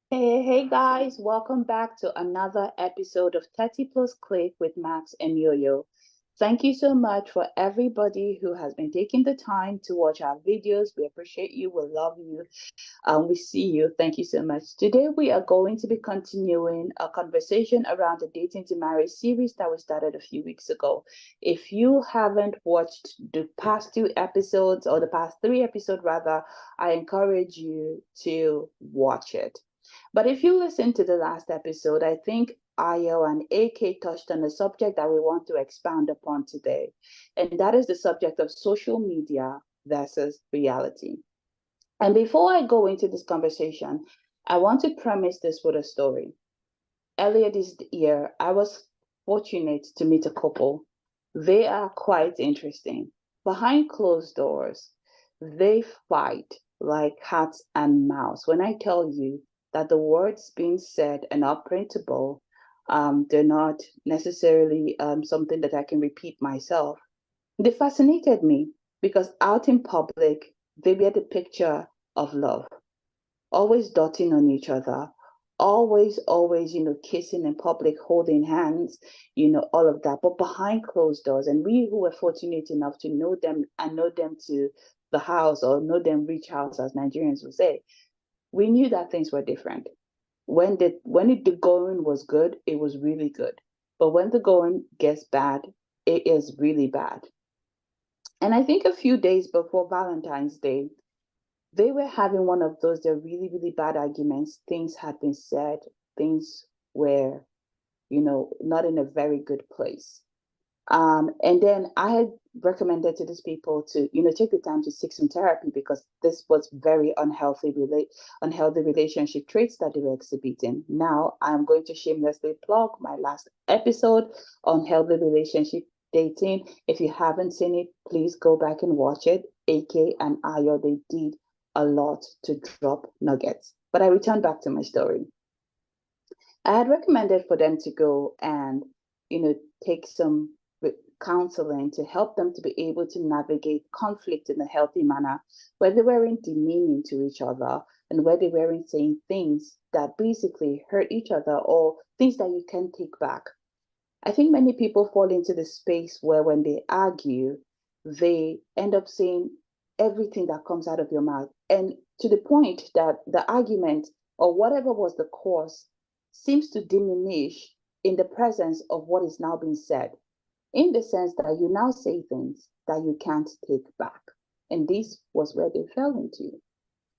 Hey guys, welcome back to another episode of 30 Plus Click with Max and Yo-Yo. Thank you so much for everybody who has been taking the time to watch our videos. We appreciate you, we love you, we see you. Thank you so much. Today we are going to be continuing a conversation around the Dating to Marriage series that we started a few weeks ago. If you haven't watched the past two episodes, or the past three episodes rather, I encourage you to watch it. But if you listen to the last episode, I think Ayo and AK touched on a subject that we want to expound upon today, and that is the subject of social media versus reality. And before I go into this conversation, I want to premise this with a story. Earlier this year, I was fortunate to meet a couple. They are quite interesting. Behind closed doors, they fight like cat and mouse. When I tell you that the words being said are not printable, they're not necessarily something that I can repeat myself. They fascinated me because out in public, they were the picture of love, always dotting on each other, always, kissing in public, holding hands, all of that. But behind closed doors, and we who were fortunate enough to know them and know them to the house, or know them reach house, as Nigerians would say, we knew that things were different. The going was good, it was really good. But when the going gets bad, it is really bad. And I think a few days before Valentine's Day, they were having one of those, they're really, really bad arguments. Things had been said, things were, not in a very good place. And then I had recommended to these people to, take the time to seek some therapy because this was very unhealthy relationship traits that they were exhibiting. Now I'm going to shamelessly plug my last episode on healthy relationship dating. If you haven't seen it, please go back and watch it. AK and Ayo, they did a lot to drop nuggets. But I return back to my story. I had recommended for them to go and, take some counseling to help them to be able to navigate conflict in a healthy manner, where they weren't demeaning to each other and where they weren't saying things that basically hurt each other or things that you can take back. I think many people fall into the space where when they argue, they end up saying everything that comes out of your mouth. And to the point that the argument or whatever was the cause seems to diminish in the presence of what is now being said, in the sense that you now say things that you can't take back. And this was where they fell into.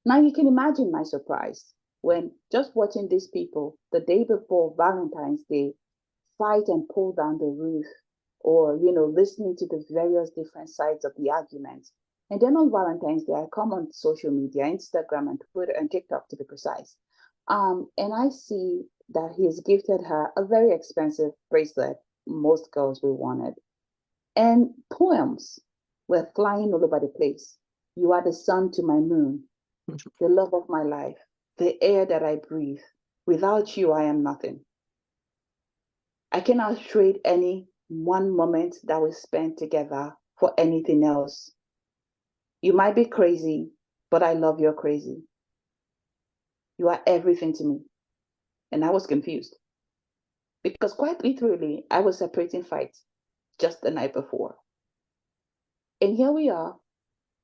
Now you can imagine my surprise when just watching these people the day before Valentine's Day fight and pull down the roof, or listening to the various different sides of the argument. And then on Valentine's Day, I come on social media, Instagram and Twitter and TikTok to be precise, and I see that he has gifted her a very expensive bracelet most girls will want it, and poems were flying all over the place. You are the sun to my moon, the love of my life, the air that I breathe. Without you, I am nothing. I cannot trade any one moment that we spent together for anything else. You might be crazy, but I love your crazy. You are everything to me. And I was confused because quite literally, I was separating fights just the night before. And here we are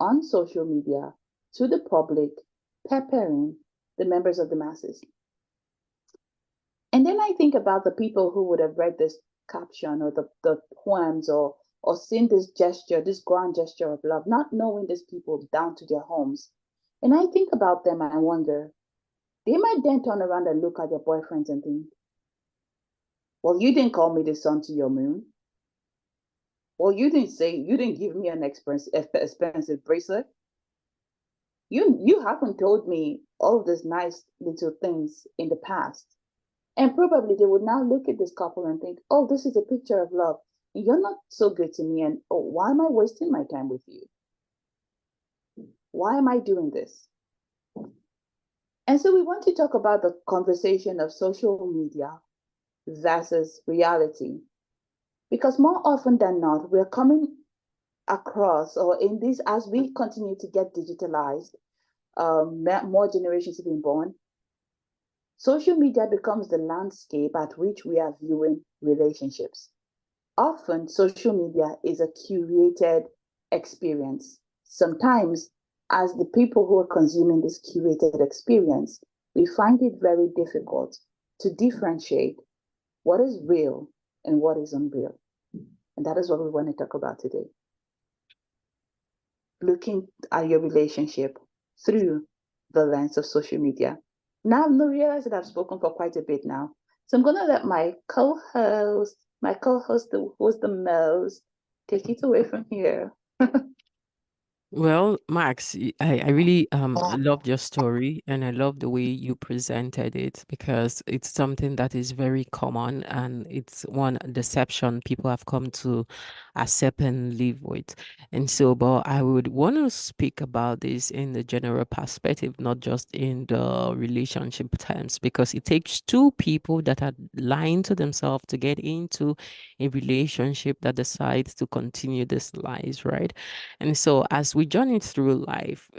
on social media to the public, peppering the members of the masses. And then I think about the people who would have read this caption or the poems, or seen this gesture, this grand gesture of love, not knowing these people down to their homes. And I think about them and I wonder, they might then turn around and look at their boyfriends and think, well, you didn't call me the sun to your moon. Well, you didn't give me an expensive bracelet. You haven't told me all these nice little things in the past. And probably they would now look at this couple and think, oh, this is a picture of love. You're not so good to me. And oh, why am I wasting my time with you? Why am I doing this? And so we want to talk about the conversation of social media versus reality. Because more often than not, we're coming across, or in this, as we continue to get digitalized, more generations have been born, social media becomes the landscape at which we are viewing relationships. Often, social media is a curated experience. Sometimes, as the people who are consuming this curated experience, we find it very difficult to differentiate what is real and what is unreal. And that is what we want to talk about today. Looking at your relationship through the lens of social media. Now I've realized that I've spoken for quite a bit now. So I'm gonna let my co-host who's the most, take it away from here. Well, Max, I really loved your story and I love the way you presented it because it's something that is very common and it's one deception people have come to accept and live with. And so, but I would want to speak about this in the general perspective, not just in the relationship terms, because it takes two people that are lying to themselves to get into a relationship that decides to continue this lies, right? And so as we journey through life,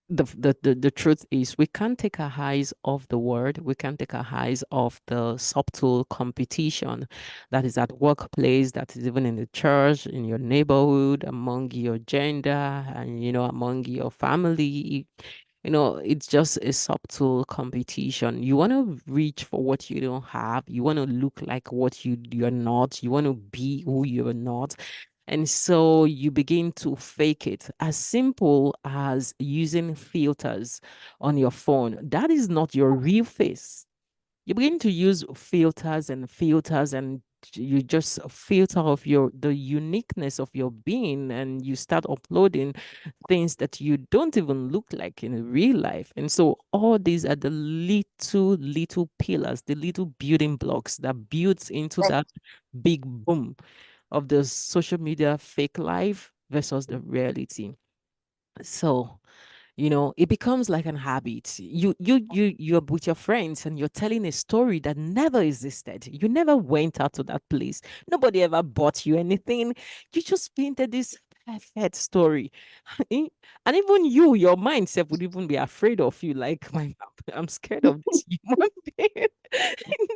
the truth is we can't take our eyes off the word. We can't take our eyes off the subtle competition that is at workplace, that is even in the church, in your neighborhood, among your gender, and among your family. It's just a subtle competition. You want to reach for what you don't have. You want to look like what you're not. You want to be who you're not. And so you begin to fake it, as simple as using filters on your phone. That is not your real face. You begin to use filters and you just filter of the uniqueness of your being, and you start uploading things that you don't even look like in real life. And so all these are the little pillars, the little building blocks that builds into that big boom of the social media fake life versus the reality. So, it becomes like an habit. You're with your friends and you're telling a story that never existed. You never went out to that place. Nobody ever bought you anything. You just painted this perfect story. And even your mindset would even be afraid of you. Like, I'm scared of this human being.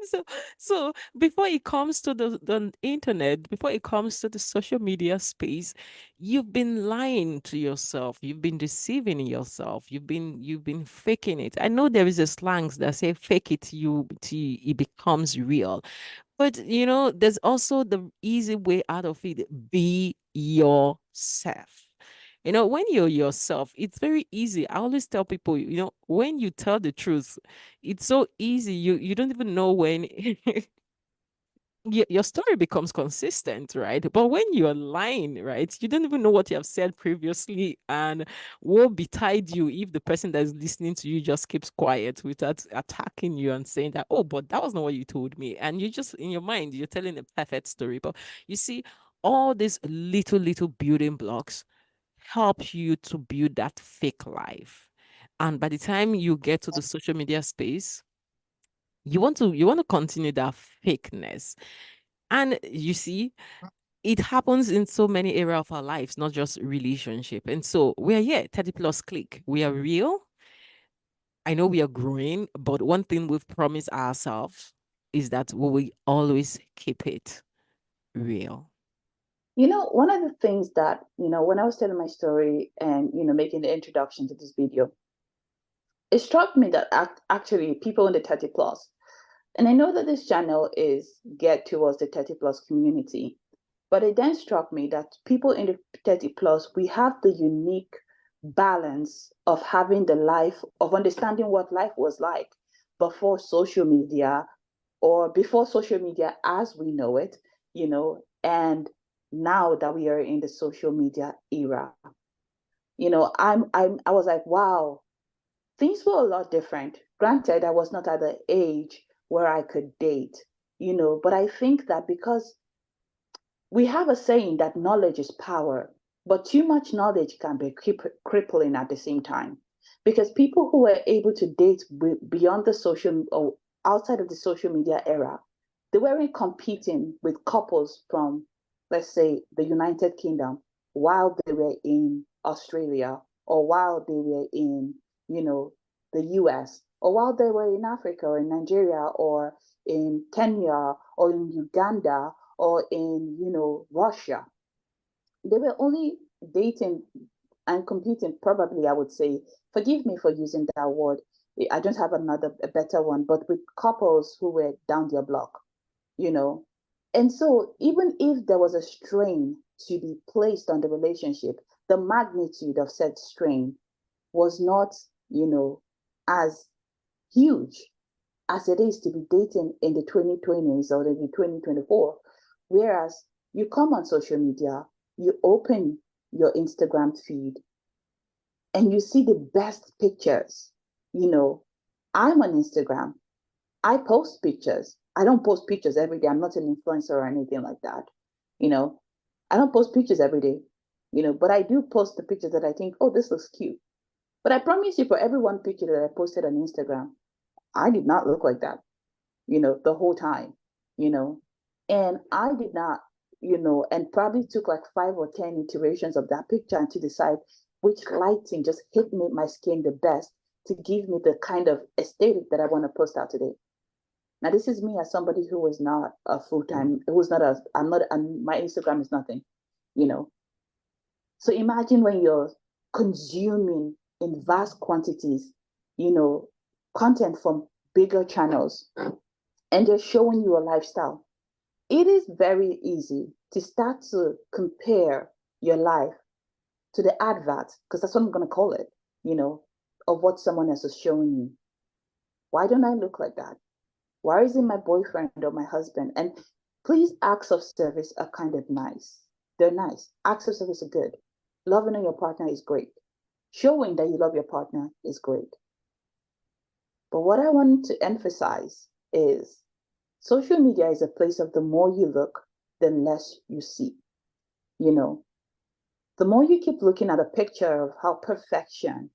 so so before it comes to the internet, before it comes to the social media space, you've been lying to yourself, you've been deceiving yourself, you've been faking it. I know there is a slangs that say fake it till it becomes real, but there's also the easy way out of it. Be yourself. When you're yourself, it's very easy. I always tell people, when you tell the truth, it's so easy. You don't even know when your story becomes consistent, right? But when you're lying, right, you don't even know what you have said previously, and woe betide you if the person that is listening to you just keeps quiet without attacking you and saying that, oh, but that was not what you told me. And you just, in your mind, you're telling a perfect story. But you see, all these little building blocks help you to build that fake life. And by the time you get to the social media space, you want to continue that fakeness. And you see, it happens in so many areas of our lives, not just relationship. And so we're here, 30 plus click. We are real. I know we are growing, but one thing we've promised ourselves is that we will always keep it real. One of the things that, when I was telling my story and, making the introduction to this video, it struck me that actually people in the 30 plus, and I know that this channel is geared towards the 30 plus community, but it then struck me that people in the 30 plus, we have the unique balance of having the life, of understanding what life was like before social media, or before social media as we know it, and now that we are in the social media era. I was like, wow, things were a lot different. Granted, I was not at the age where I could date, but I think that because we have a saying that knowledge is power, but too much knowledge can be crippling at the same time. Because people who were able to date beyond the social or outside of the social media era, they weren't competing with couples from, let's say, the United Kingdom. while they were in Australia, or while they were in, the US, or while they were in Africa or in Nigeria or in Kenya or in Uganda or in, Russia. They were only dating and competing, probably, I would say, forgive me for using that word. I don't have a better one, but with couples who were down their block, you know. And so even if there was a strain to be placed on the relationship, the magnitude of said strain was not, as huge as it is to be dating in the 2020s or the 2024. Whereas you come on social media, you open your Instagram feed, and you see the best pictures. I'm on Instagram. I post pictures. I don't post pictures every day. I'm not an influencer or anything like that. You know, I don't post pictures every day, but I do post the pictures that I think, oh, this looks cute. But I promise you, for every one picture that I posted on Instagram, I did not look like that, the whole time, you know. And I did not, and probably took like 5 or 10 iterations of that picture to decide which lighting just hit me my skin the best to give me the kind of aesthetic that I want to post out today. Now, this is me as somebody who was not a full-time, who's not a, I'm not, my Instagram is nothing, you know. So imagine when you're consuming in vast quantities, content from bigger channels, and they're showing you a lifestyle. It is very easy to start to compare your life to the advert, because that's what I'm going to call it, of what someone else is showing you. Why don't I look like that? Why isn't my boyfriend or my husband? And please, acts of service are kind of nice. They're nice. Acts of service are good. Loving on your partner is great. Showing that you love your partner is great. But what I want to emphasize is social media is a place of the more you look, the less you see. The more you keep looking at a picture of how perfection,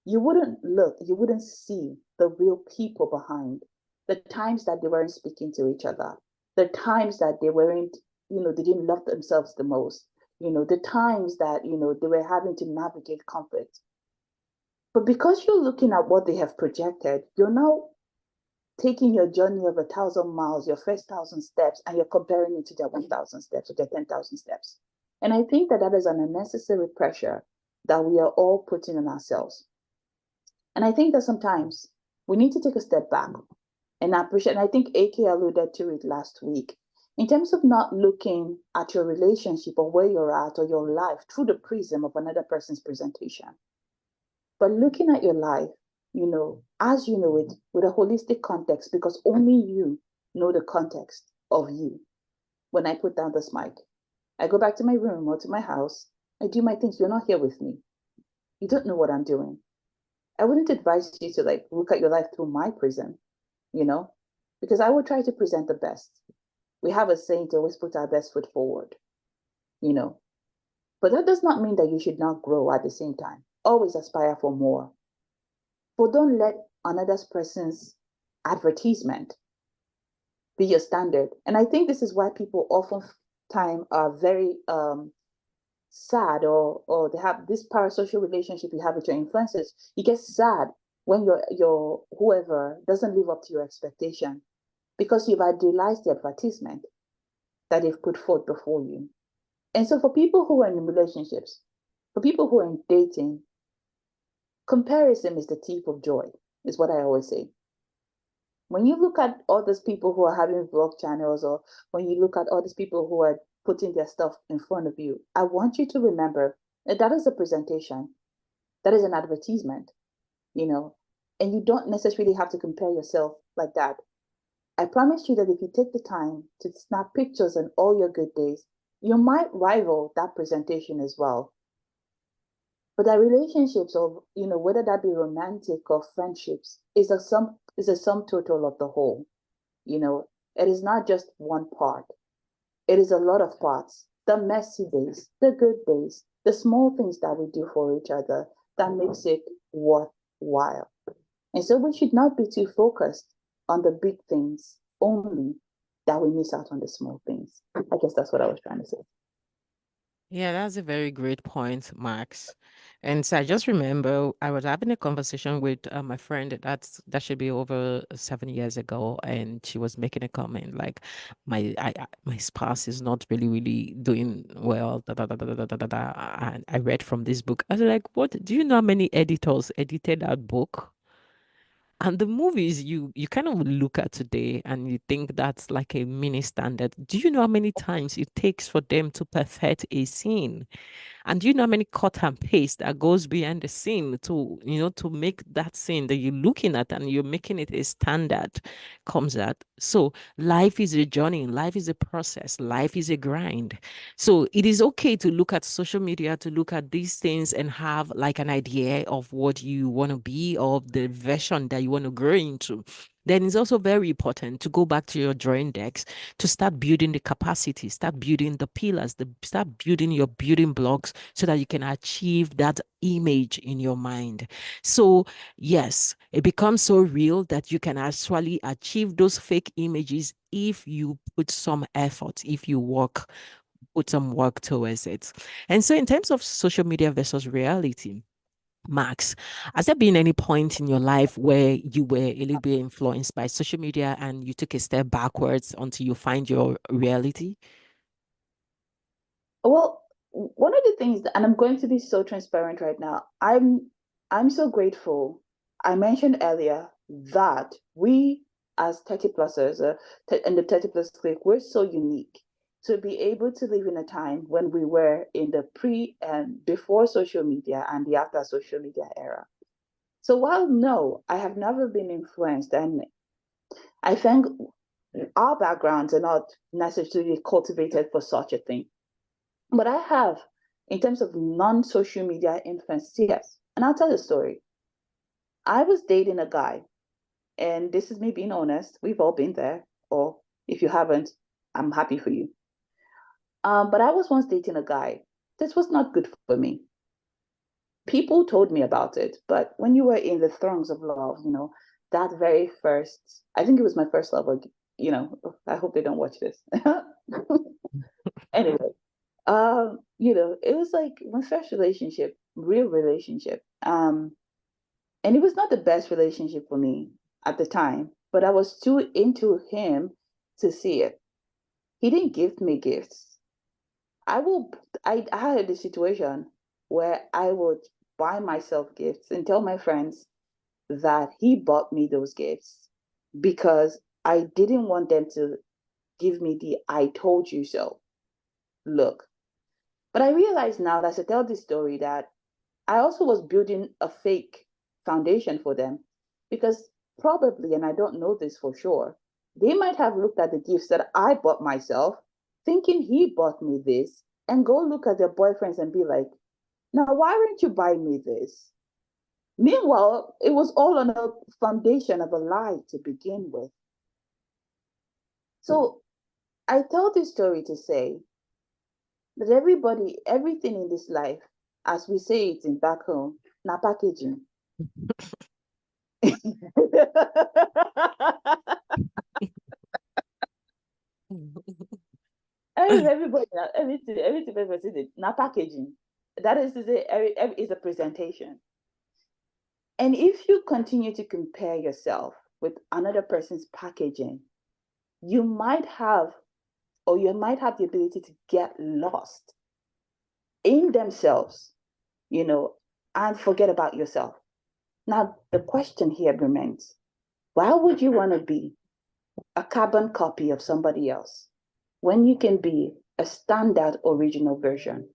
you wouldn't see the real people behind, the times that they weren't speaking to each other, the times that they weren't, they didn't love themselves the most, the times that, they were having to navigate conflict. But because you're looking at what they have projected, you're now taking your journey of 1,000 miles, your first 1,000 steps, and you're comparing it to their 1,000 steps or their 10,000 steps. And I think that is an unnecessary pressure that we are all putting on ourselves. And I think that sometimes we need to take a step back and appreciate, and I think AK alluded to it last week, in terms of not looking at your relationship or where you're at or your life through the prism of another person's presentation, but looking at your life, as you know it, with a holistic context, because only you know the context of you. When I put down this mic, I go back to my room or to my house, I do my things. You're not here with me. You don't know what I'm doing. I wouldn't advise you to look at your life through my prism, because I would try to present the best. We have a saying to always put our best foot forward, but that does not mean that you should not grow at the same time. Always aspire for more. But don't let another person's advertisement be your standard. And I think this is why people oftentimes are very sad, or they have this parasocial relationship you have with your influencers. You get sad when your whoever doesn't live up to your expectation, because you've idealized the advertisement that they've put forth before you. And so for people who are in relationships, for people who are in dating, comparison is the thief of joy, is what I always say. When you look at all those people who are having vlog channels, or when you look at all these people who are putting their stuff in front of you, I want you to remember that that is a presentation, that is an advertisement, and you don't necessarily have to compare yourself like that. I promise you that if you take the time to snap pictures on all your good days, you might rival that presentation as well. But that relationships, or whether that be romantic or friendships, is a sum total of the whole. It is not just one part. It is a lot of parts. The messy days, the good days, the small things that we do for each other that makes it worthwhile. And so we should not be too focused on the big things only, that we miss out on the small things. I guess that's what I was trying to say. Yeah, that's a very great point, Max. And so I just remember I was having a conversation with my friend that should be over 7 years ago, and she was making a comment like, my spouse is not really doing well. Da, da, da, da, da, da, da, da. And I read from this book. I was like, what? Do you know how many editors edited that book? And the movies you kind of look at today and you think that's like a mini standard. Do you know how many times it takes for them to perfect a scene? And do you know how many cut and paste that goes behind the scene to, to make that scene that you're looking at and you're making it a standard comes out. So life is a journey, life is a process, life is a grind. So it is okay to look at social media, to look at these things and have like an idea of what you want to be, of the version that you want to grow into. Then it's also very important to go back to your drawing decks to start building the capacity, start building the pillars, start building your building blocks so that you can achieve that image in your mind. So, yes, it becomes so real that you can actually achieve those fake images if you put some effort, if you put some work towards it. And so, in terms of social media versus reality, Max, has there been any point in your life where you were a little bit influenced by social media and you took a step backwards until you find your reality? Well, one of the things that, and I'm going to be so transparent right now. I'm so grateful. I mentioned earlier that we as 30 plusers in the 30 plus clique, we're so unique to be able to live in a time when we were in the pre and before social media and the after social media era. So while no, I have never been influenced, and I think our backgrounds are not necessarily cultivated for such a thing. But I have, in terms of non-social media influence, yes. And I'll tell you a story. I was dating a guy, and this is me being honest. We've all been there, or if you haven't, I'm happy for you. But I was once dating a guy. This was not good for me. People told me about it, but when you were in the throngs of love, that very first, I think it was my first love, I hope they don't watch this. Anyway, it was like my first relationship, real relationship. And it was not the best relationship for me at the time, but I was too into him to see it. He didn't give me gifts. I will I had a situation where I would buy myself gifts and tell my friends that he bought me those gifts because I didn't want them to give me the I told you so look. But I realize now as I tell this story that I also was building a fake foundation for them because probably, and I don't know this for sure, they might have looked at the gifts that I bought myself, thinking he bought me this, and go look at their boyfriends and be like, now, why weren't you buying me this? Meanwhile, it was all on a foundation of a lie to begin with. So I tell this story to say that everything in this life, as we say it in back home, na packaging. Everybody, everything, everything, not packaging. That is to say, is a presentation. And if you continue to compare yourself with another person's packaging, you might have, or you might have the ability to get lost in themselves, you know, and forget about yourself. Now, the question here remains, why would you want to be a carbon copy of somebody else when you can be a standard original version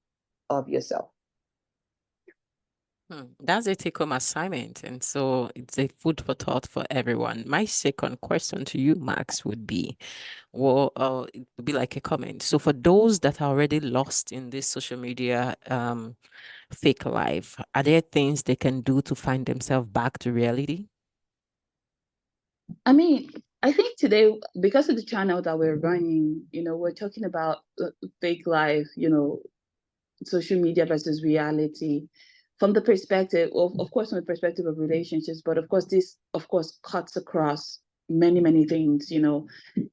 of yourself? That's a take-home assignment. And so it's a food for thought for everyone. My second question to you, Max, would be, well, it would be like a comment. So for those that are already lost in this social media fake life, are there things they can do to find themselves back to reality? I mean, I think today, because of the channel that we're running, we're talking about fake life, social media versus reality from the perspective of course, from the perspective of relationships, but of course, this, of course, cuts across many, many things,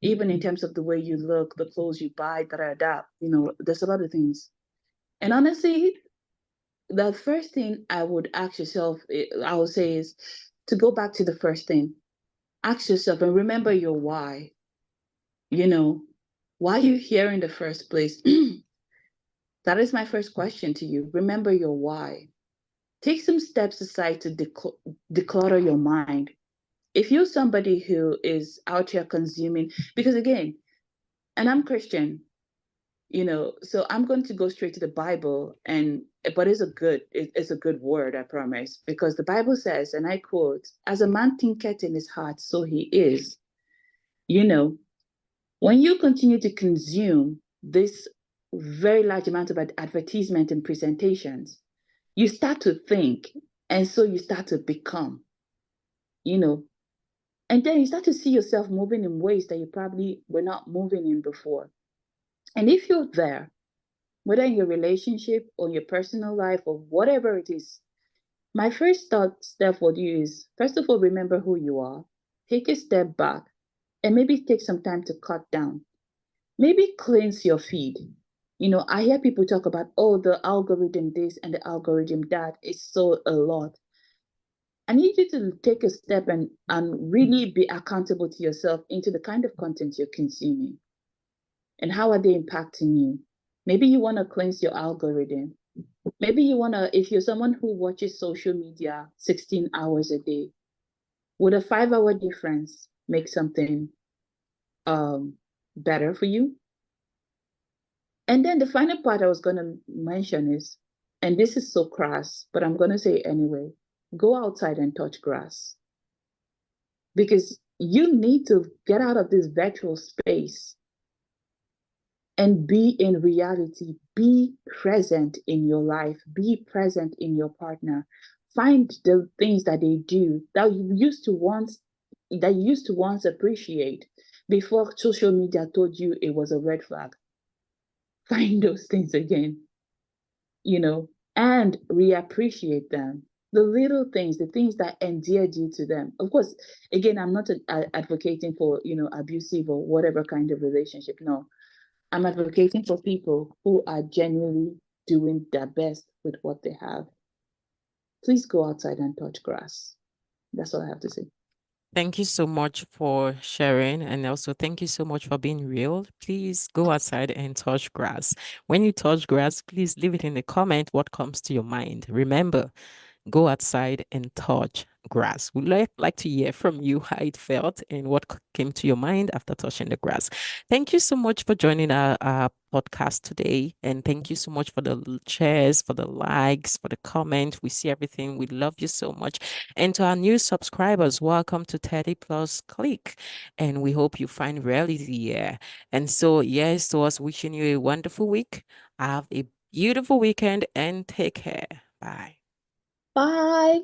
even in terms of the way you look, the clothes you buy, da, da, da, there's a lot of things. And honestly, the first thing I would ask yourself, I would say, is to go back to the first thing. Ask yourself and remember your why. You know, why you here in the first place? That is my first question to you. Remember your why. Take some steps aside to declutter your mind. If you're somebody who is out here consuming, because again, and I'm Christian, so I'm going to go straight to the Bible, but it's a good word, I promise, because the Bible says, and I quote, as a man thinketh in his heart, so he is. you know when you continue to consume this very large amount of advertisement and presentations, you start to think, and so you start to become, you know and then you start to see yourself moving in ways that you probably were not moving in before. And if you're there, whether in your relationship or your personal life or whatever it is, my first step for you is, first of all, remember who you are. Take a step back and maybe take some time to cut down. Maybe cleanse your feed. I hear people talk about, oh, the algorithm this and the algorithm that is so a lot. I need you to take a step and really be accountable to yourself into the kind of content you're consuming and how are they impacting you. Maybe you want to cleanse your algorithm. Maybe you want to, if you're someone who watches social media 16 hours a day, would a 5 hour difference make something um, better for you? And then the final part I was going to mention is, and this is so crass, but I'm going to say it anyway, go outside and touch grass, because you need to get out of this virtual space and be in reality. Be present in your life, be present in your partner. Find the things that they do that you used to once appreciate before social media told you it was a red flag. Find those things again, and reappreciate them. The little things, the things that endeared you to them. Of course, again, I'm not advocating for, abusive or whatever kind of relationship. No, I'm advocating for people who are genuinely doing their best with what they have. Please go outside and touch grass. That's all I have to say. Thank you so much for sharing. And also, thank you so much for being real. Please go outside and touch grass. When you touch grass, please leave it in the comment what comes to your mind. Remember, go outside and touch grass. We'd like to hear from you how it felt and what came to your mind after touching the grass. Thank you so much for joining our podcast today. And thank you so much for the shares, for the likes, for the comment. We see everything. We love you so much. And to our new subscribers, welcome to 30 Plus Click. And we hope you find reality here. And so, yes, to us wishing you a wonderful week. Have a beautiful weekend and take care. Bye. Bye.